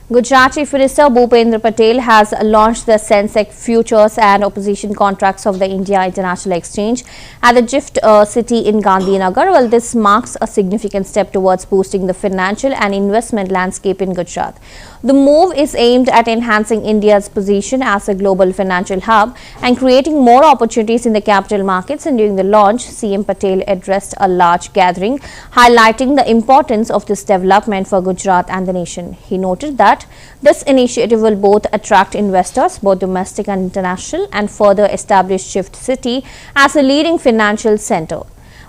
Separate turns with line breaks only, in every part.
Gujarat Chief Minister Bhupendra Patel has launched the Sensex futures and opposition contracts of the India International Exchange at the GIFT City in Gandhinagar. Well, this marks a significant step towards boosting the financial and investment landscape in Gujarat. The move is aimed at enhancing India's position as a global financial hub and creating more opportunities in the capital markets. And during the launch, CM Patel addressed a large gathering, highlighting the importance of this development for Gujarat and the nation. He noted that this initiative will both attract investors, both domestic and international, and further establish GIFT City as a leading financial center.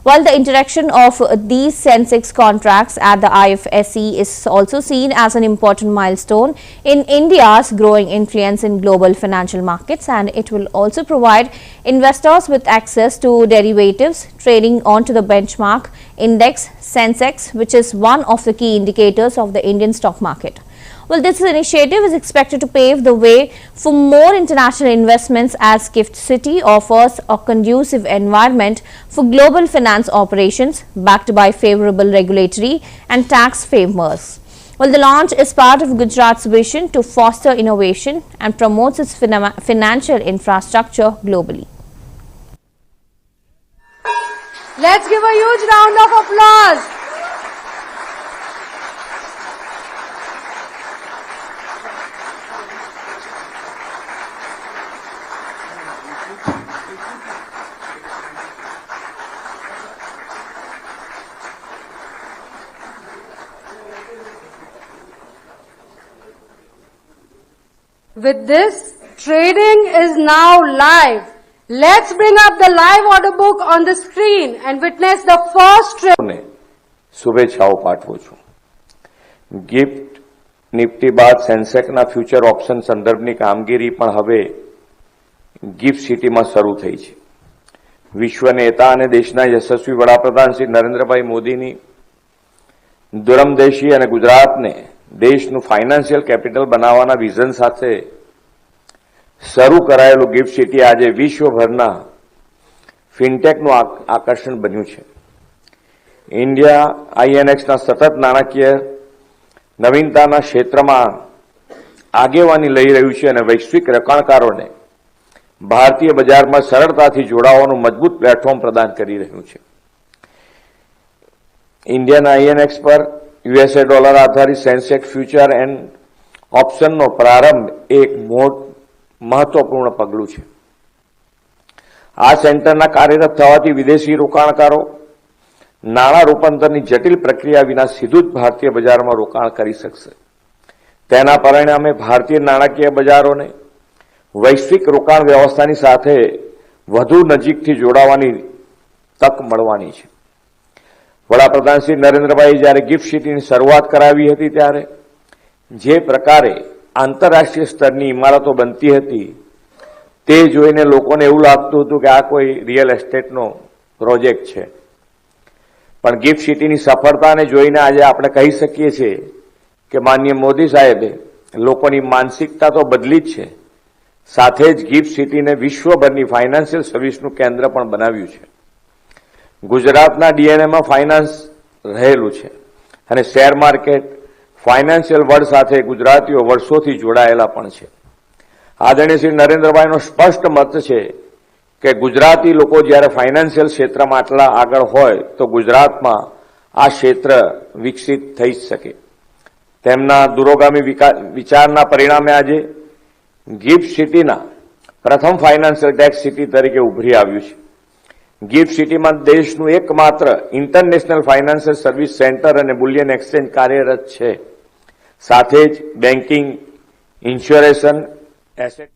While the introduction of these Sensex contracts at the IFSC is also seen as an important milestone in India's growing influence in global financial markets, and it will also provide investors with access to derivatives trading onto the benchmark index Sensex, which is one of the key indicators of the Indian stock market. Well, this initiative is expected to pave the way for more international investments as GIFT City offers a conducive environment for global finance operations backed by favorable regulatory and tax frameworks. Well, the launch is part of Gujarat's vision to foster innovation and promotes its financial infrastructure globally.
Let's give a huge round of applause. With this, trading is now live. Let's bring up the live order book on the screen and witness the first trade.
શુભેચ્છાઓ પાઠવું છું. Gift Nifty બાદ સેન્સેક્સના future option સંદર્ભની કામગીરી પણ હવે gift સિટીમાં શરૂ થઈ છે. વિશ્વ નેતા અને દેશના યશસ્વી વડાપ્રધાન શ્રી નરેન્દ્રભાઈ મોદીની દૂરંદેશી અને ગુજરાતને દેશનું ફાઇનાન્શિયલ કેપિટલ બનાવવાના વિઝન સાથે શરૂ કરાયેલું ગિફ્ટ સિટી આજે વિશ્વભરના ફિનટેકનું આકર્ષણ બન્યું છે. ઇન્ડિયા આઈએનએક્સના સતત નાણાકીય નવીનતાના ક્ષેત્રમાં આગેવાની લઈ રહ્યું છે અને વૈશ્વિક રોકાણકારોને ભારતીય બજારમાં સરળતાથી જોડાવાનું મજબૂત પ્લેટફોર્મ પ્રદાન કરી રહ્યું છે. ઇન્ડિયન આઈએનએક્સ પર યુએસએ ડોલર આધારિત સેન્સેક્સ ફ્યુચર એન્ડ ઓપ્શનનો પ્રારંભ એક મહત્વપૂર્ણ પગલું છે. આ સેન્ટરના કાર્યરત થવાથી વિદેશી રોકાણકારો નાણાં રૂપાંતરની જટિલ પ્રક્રિયા વિના સીધું જ ભારતીય બજારમાં રોકાણ કરી શકશે. તેના પરિણામે ભારતીય નાણાકીય બજારોને વૈશ્વિક રોકાણ વ્યવસ્થાની સાથે વધુ નજીકથી જોડાવાની તક મળવાની છે. વડાપ્રધાન શ્રી નરેન્દ્રભાઈ જ્યારે ગિફ્ટ સિટીની શરૂઆત કરાવી હતી ત્યારે જે પ્રકારે આંતરરાષ્ટ્રીય સ્તરની ઇમારતો બનતી હતી તે જોઈને લોકોને એવું લાગતું હતું કે આ કોઈ રિયલ એસ્ટેટનો પ્રોજેક્ટ છે. પણ ગિફ્ટ સિટીની સફળતાને જોઈને આજે આપણે કહી શકીએ છીએ કે માનનીય મોદી સાહેબે લોકોની માનસિકતા તો બદલી જ છે, સાથે જ ગિફ્ટ સિટીને વિશ્વભરની ફાઇનાન્શિયલ સર્વિસનું કેન્દ્ર પણ બનાવ્યું છે. ગુજરાતના ડીએનએમાં ફાઇનાન્સ રહેલું છે અને શેર માર્કેટ ફાઇનાન્શિયલ વર્લ્ડ સાથે ગુજરાતીઓ વર્ષોથી જોડાયેલા પણ છે. આદરણીય શ્રી નરેન્દ્રભાઈનો સ્પષ્ટ મત છે કે ગુજરાતી લોકો જ્યારે ફાઇનાન્શિયલ ક્ષેત્રમાં આટલા આગળ હોય તો ગુજરાતમાં આ ક્ષેત્ર વિકસિત થઈ જ શકે. તેમના દૂરોગામી વિચારના પરિણામે આજે ગિફ્ટ સિટીના પ્રથમ ફાઇનાન્શિયલ ટેક્સ સિટી તરીકે ઉભરી આવ્યું છે. ગિફ્ટ સિટીમાં દેશનું એકમાત્ર ઇન્ટરનેશનલ ફાઇનાન્શિયલ સર્વિસ સેન્ટર અને બુલિયન એક્સચેન્જ કાર્યરત છે. સાથે જ બેન્કિંગ, ઇન્સ્યોરન્સ, એસેટ